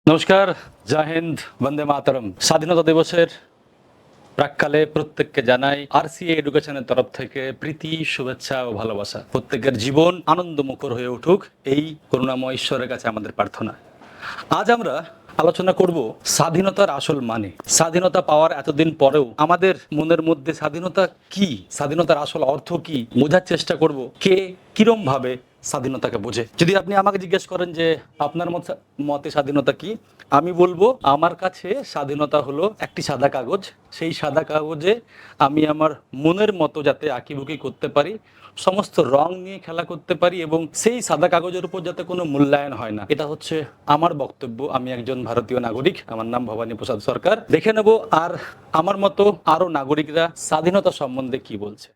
নমস্কার, জয় হিন্দ, বন্দে মাতরম। স্বাধীনতা দিবসের প্রাক্কালে প্রত্যেককে জানাই আরসিএ এডুকেশনের তরফ থেকে প্রীতি, শুভেচ্ছা ও ভালোবাসা। প্রত্যেকের জীবন আনন্দমুখর হয়ে উঠুক, এই করুণাময় ঈশ্বরের কাছে আমাদের প্রার্থনা। আজ আমরা আলোচনা করব স্বাধীনতার আসল মানে। স্বাধীনতা পাওয়ার এতদিন পরেও আমাদের মনের মধ্যে স্বাধীনতা কি, স্বাধীনতার আসল অর্থ কি বোঝার চেষ্টা করব। কে কিরম ভাবে স্বাধীনতাকে বোঝে। যদি আপনি আমাকে জিজ্ঞেস করেন যে আপনার মতে স্বাধীনতা কি, আমি বলবো আমার কাছে স্বাধীনতা হলো একটি সাদা কাগজ। সেই সাদা কাগজে আমি আমার মনের মতো যাতে আঁকিবুকি করতে পারি, সমস্ত রং নিয়ে খেলা করতে পারি এবং সেই সাদা কাগজের উপর যাতে কোনো মূল্যায়ন হয় না। এটা হচ্ছে আমার বক্তব্য। আমি একজন ভারতীয় নাগরিক, আমার নাম ভবানী প্রসাদ সরকার। দেখে নেব আর আমার মতো আরো নাগরিকরা স্বাধীনতা সম্বন্ধে কি বলছে।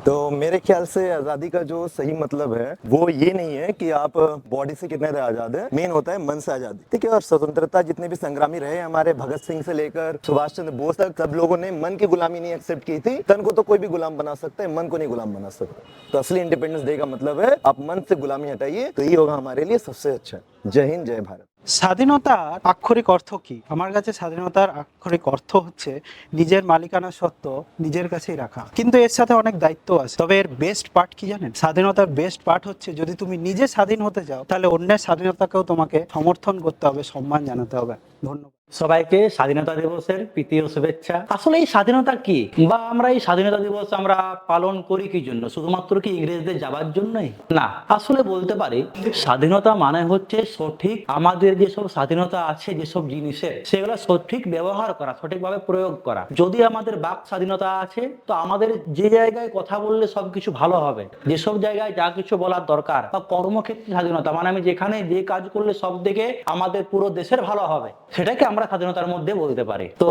तो मेरे ख्याल से आज़ादी का जो सही मतलब है वो ये नहीं है कि आप बॉडी से कितने आज़ाद है, मेन होता है मन से आज़ादी। ठीक है। और स्वतंत्रता जितने भी संग्रामी रहे हमारे भगत सिंह से लेकर सुभाष चंद्र बोस तक, सब लोगों ने मन की गुलामी नहीं एक्सेप्ट की थी। तन को तो कोई भी गुलाम बना सकता है, मन को नहीं गुलाम बना सकता। तो असली इंडिपेंडेंस डे का मतलब है आप मन से गुलामी हटाइए, तो ये होगा हमारे लिए सबसे अच्छा। जय हिंद, जय भारत। স্বাধীনতার আক্ষরিক অর্থ কি? আমার কাছে স্বাধীনতার আক্ষরিক অর্থ হচ্ছে নিজের মালিকানা সত্ত্ব নিজের কাছেই রাখা, কিন্তু এর সাথে অনেক দায়িত্ব আছে। তবে এর বেস্ট পার্ট কি জানেন? স্বাধীনতার বেস্ট পার্ট হচ্ছে যদি তুমি নিজে স্বাধীন হতে চাও তাহলে অন্যের স্বাধীনতাকেও তোমাকে সমর্থন করতে হবে, সম্মান জানাতে হবে। ধন্যবাদ। সবাইকে স্বাধীনতা দিবসের প্রীতি ও শুভেচ্ছা। আসলে এই স্বাধীনতা কি, বা আমরা এই স্বাধীনতা দিবস আমরা পালন করি কি জন্য? শুধুমাত্র কি ইংরেজদের যাবার জন্যই? না, আসলে বলতে পারি স্বাধীনতা মানে হচ্ছে সঠিক আমাদের যেসব স্বাধীনতা আছে, যেসব জিনিসের, সেগুলো সঠিক ব্যবহার করা, সঠিকভাবে প্রয়োগ করা। যদি আমাদের বাক স্বাধীনতা আছে তো আমাদের যে জায়গায় কথা বললে সবকিছু ভালো হবে, যেসব জায়গায় যা কিছু বলার দরকার, বা কর্মক্ষেত্রে স্বাধীনতা মানে আমি যেখানে যে কাজ করলে সব দিকে আমাদের পুরো দেশের ভালো হবে, সেটাকে আমরা স্বাধীনতার মধ্যে বলতে পারি। তো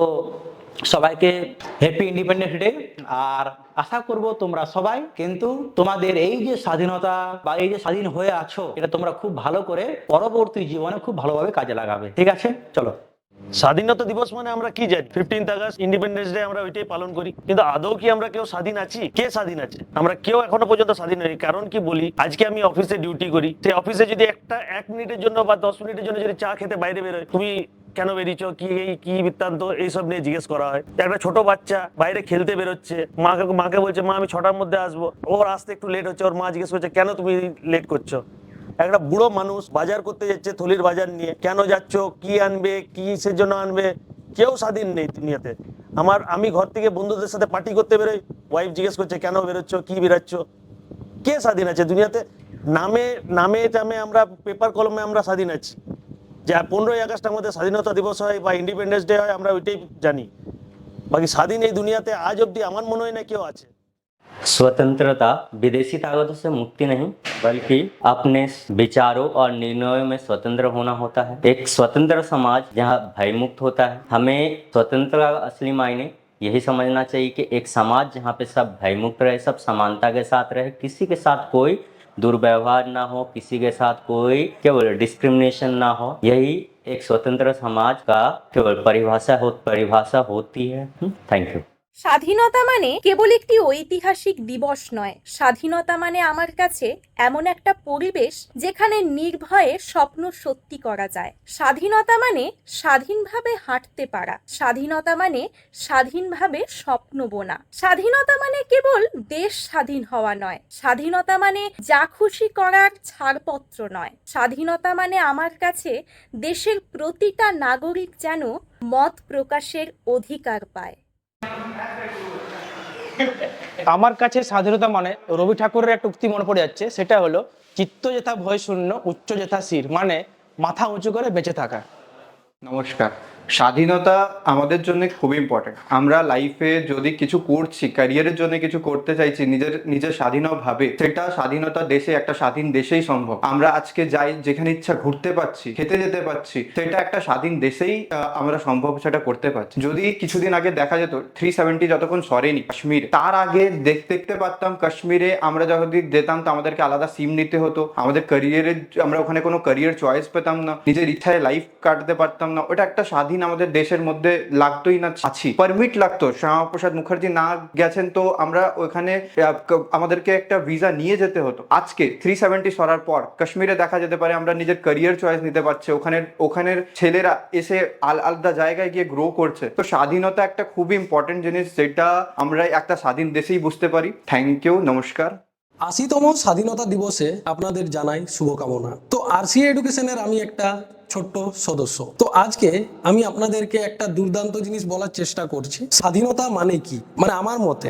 সবাইকে হ্যাপি ইন্ডিপেন্ডেন্স ডে। আর আশা করব তোমরা সবাই কিন্তু তোমাদের এই যে স্বাধীনতা বা এই যে স্বাধীন হয়ে আছো, এটা তোমরা খুব ভালো করে পরবর্তী জীবনে খুব ভালোভাবে কাজে লাগাবে। ঠিক আছে, চলো। স্বাধীনতা দিবস মানে আমরা কি জানি? 15th আগস্ট ইন্ডিপেন্ডেন্স ডে আমরা ওইটাই পালন করি। কিন্তু আদৌ কি আমরা কেউ স্বাধীন আছি? কে স্বাধীন আছে? আমরা কেউ এখনো পর্যন্ত স্বাধীন নই। কারণ কি বলি, আজকে আমি অফিসে ডিউটি করি, সেই অফিসে যদি এক মিনিটের জন্য বা 10 মিনিটের জন্য যদি চা খেতে বাইরে বেরোয়, তুমি কেন বেরিয়েছো, কি বৃত্তান্ত, এইসব নিয়ে জিজ্ঞেস করা হয়। একটা ছোট বাচ্চা বাইরে খেলতে বেরোচ্ছে, মাকে বলছে মা আমি 6টার মধ্যে আসবো, ওর আসতে একটু লেট হচ্ছে, ওর মা জিজ্ঞেস করছে কেন তুমি লেট করছো। একটা বুড়ো মানুষ বাজার করতে যাচ্ছে থলির বাজার নিয়ে, কেন যাচ্ছ, কি আনবে, কিসের জন্য আনবে, কেউ স্বাধীন নেই দুনিয়াতে। আমি ঘর থেকে বন্ধুদের সাথে পার্টি করতে বেরোই, ওয়াইফ জিজ্ঞেস করছে কেন বেরোচ্ছ, কি বেরাচ্ছ। কে স্বাধীন আছে দুনিয়াতে? নামে টামে আমরা পেপার কলমে আমরা স্বাধীন আছি। যে 15ই আগস্ট আমাদের স্বাধীনতা দিবস হয় বা ইন্ডিপেন্ডেন্স ডে হয়, আমরা ওইটাই জানি। বাকি স্বাধীন এই দুনিয়াতে আজ অব্দি আমার মনে হয় না কেউ আছে। स्वतंत्रता विदेशी ताकतों से मुक्ति नहीं, बल्कि अपने विचारों और निर्णयों में स्वतंत्र होना होता है। एक स्वतंत्र समाज जहाँ भय मुक्त होता है। हमें स्वतंत्रता का असली मायने यही समझना चाहिए कि एक समाज जहाँ पे सब भय मुक्त रहे, सब समानता के साथ रहे, किसी के साथ कोई दुर्व्यवहार ना हो, किसी के साथ कोई केवल डिस्क्रिमिनेशन ना हो। यही एक स्वतंत्र समाज का केवल परिभाषा होती है। Thank you. স্বাধীনতা মানে কেবল একটি ঐতিহাসিক দিবস নয়। স্বাধীনতা মানে আমার কাছে এমন একটা পরিবেশ যেখানে নির্ভয়ে স্বপ্ন সত্যি করা যায়। স্বাধীনতা মানে স্বাধীনভাবে হাঁটতে পারা। স্বাধীনতা মানে স্বাধীনভাবে স্বপ্ন বোনা। স্বাধীনতা মানে কেবল দেশ স্বাধীন হওয়া নয়। স্বাধীনতা মানে যা খুশি করার ছাড়পত্র নয়। স্বাধীনতা মানে আমার কাছে দেশের প্রতিটা নাগরিক যেন মত প্রকাশের অধিকার পায়। আমার কাছে স্বাধীনতা মানে রবি ঠাকুরের একটা উক্তি মনে পড়ে যাচ্ছে, সেটা হলো চিত্ত যেথা ভয় শূন্য, উচ্চ যেথা শির, মানে মাথা উঁচু করে বেঁচে থাকা। নমস্কার। স্বাধীনতা আমাদের জন্য খুব ইম্পর্টেন্ট। আমরা লাইফে যদি কিছু করছি, ক্যারিয়ারের জন্য কিছু করতে চাইছি নিজের স্বাধীনভাবে, সেটা স্বাধীনতা দেশে, একটা স্বাধীন দেশেই সম্ভব। আমরা আজকে যাই যেখানে ইচ্ছা ঘুরতে পাচ্ছি, খেতে যেতে পাচ্ছি, সেটা একটা স্বাধীন দেশেই আমরা সম্ভব সেটা করতে পারছি। যদি কিছুদিন আগে দেখা যেত 370 যতক্ষণ সরেনি কাশ্মীর, তার আগে দেখতে পারতাম কাশ্মীরে আমরা যখন যেতাম তো আমাদেরকে আলাদা সিম নিতে হতো, আমাদের ক্যারিয়ারের আমরা ওখানে কোনো ক্যারিয়ার চয়েস পেতাম না, নিজের ইচ্ছায় লাইফ কাটাতে পারতাম না। ওটা একটা স্বাধীন স্বাধীন আমাদের দেশের মধ্যে লাগতোই না, আছি পারমিট লাগতো, শ্যামাপ্রসাদ মুখার্জি না গেছেন তো আমরা ওখানে আমাদেরকে একটা ভিসা নিয়ে যেতে হতো। আজকে 370 সরার পর কাশ্মীরে দেখা যেতে পারে আমরা নিজের ক্যারিয়ার চয়েস নিতে পারছি, ওখানের ছেলেরা এসে আলাদা জায়গায় গিয়ে গ্রো করছে। তো স্বাধীনতা একটা খুবই ইম্পর্টেন্ট জিনিস, যেটা আমরা একটা স্বাধীন দেশেই বুঝতে পারি। থ্যাংক ইউ, নমস্কার। 80তম স্বাধীনতা দিবসে আপনাদের জানাই শুভকামনা। তো আরসিএ এডুকেশনের আমি একটা ছোট্ট সদস্য। তো আজকে আমি আপনাদেরকে একটা দুর্দান্ত জিনিস বলার চেষ্টা করছি। স্বাধীনতা মানে কি, মানে আমার মতে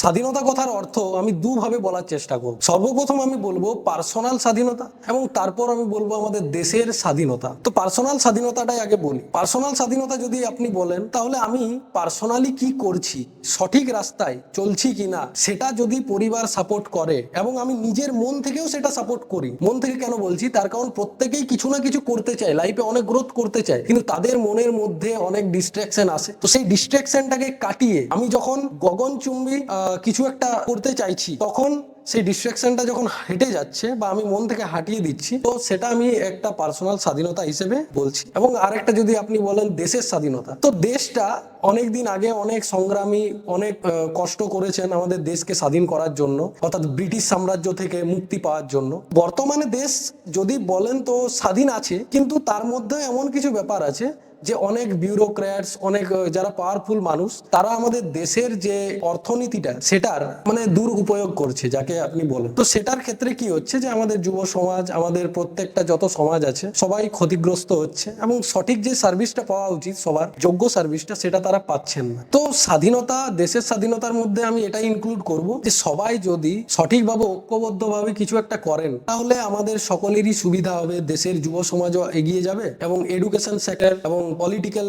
স্বাধীনতা কথার অর্থ আমি দুভাবে বলার চেষ্টা করব। সর্বপ্রথম আমি বলবো পার্সোনাল স্বাধীনতা, এবং তারপর আমি বলবো আমাদের দেশের স্বাধীনতা। তো পার্সোনাল স্বাধীনতাটাই আগে বলি। পার্সোনাল স্বাধীনতা যদি আপনি বলেন, তাহলে আমি পার্সোনালি কি করছি, সঠিক রাস্তায় চলছি কিনা, সেটা যদি পরিবার সাপোর্ট করে এবং আমি নিজের মন থেকেও সেটা সাপোর্ট করি। মন থেকে কেন বলছি, তার কারণ প্রত্যেকেই কিছু না কিছু করতে চায়, লাইফে অনেক গ্রোথ করতে চায়, কিন্তু তাদের মনের মধ্যে অনেক ডিস্ট্রাকশন আসে। তো সেই ডিস্ট্রাকশনটাকে কাটিয়ে আমি যখন গগনচুম্বী কিছু একটা করতে চাইছি, তখন সেই ডিস্ট্রাকশনটা যখন হেঁটে যাচ্ছে বা আমি মন থেকে হাঁটিয়ে দিচ্ছি, তো সেটা আমি একটা পার্সোনাল স্বাধীনতা হিসেবে বলছি। এবং আরেকটা যদি আপনি বলেন দেশের স্বাধীনতা, তো দেশটা অনেক দিন আগে অনেক সংগ্রামী অনেক কষ্ট করেছেন আমাদের দেশকে স্বাধীন করার জন্য, অর্থাৎ ব্রিটিশ সাম্রাজ্য থেকে মুক্তি পাওয়ার জন্য। বর্তমানে দেশ যদি বলেন তো স্বাধীন আছে, কিন্তু তার মধ্যে এমন কিছু ব্যাপার আছে যে অনেক বিউরোক্র্যাটস, অনেক যারা পাওয়ারফুল মানুষ, তারা আমাদের দেশের যে অর্থনীতিটা সেটার মানে দুরুপয়োগ করছে, যাকে আপনি বলেন। তো সেটার ক্ষেত্রে কি হচ্ছে যে আমাদের যুব সমাজ, আমাদের প্রত্যেকটা যত সমাজ আছে সবাই ক্ষতিগ্রস্ত হচ্ছে, এবং সঠিক যে সার্ভিসটা পাওয়া উচিত সবার যোগ্য সার্ভিসটা, সেটা তারা পাচ্ছেন না। তো স্বাধীনতা, দেশের স্বাধীনতার মধ্যে আমি এটাই ইনক্লুড করব যে সবাই যদি সঠিকভাবে ঐক্যবদ্ধভাবে কিছু একটা করেন, তাহলে আমাদের সকলেরই সুবিধা হবে, দেশের যুব সমাজও এগিয়ে যাবে, এবং এডুকেশন সেক্টর এবং পলিটিক্যাল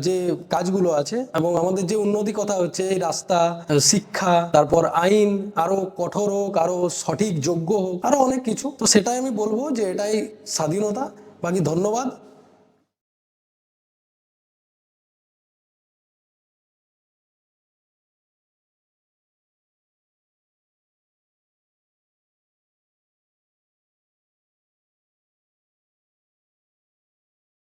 যে কাজগুলো আছে, এবং আমাদের যে উন্নতি কথা হচ্ছে, এই রাস্তা, শিক্ষা, তারপর আইন আরো কঠোর হোক, আরো সঠিক যোগ্য হোক, আরো অনেক কিছু। তো সেটাই আমি বলবো যে এটাই স্বাধীনতা। বাকি ধন্যবাদ।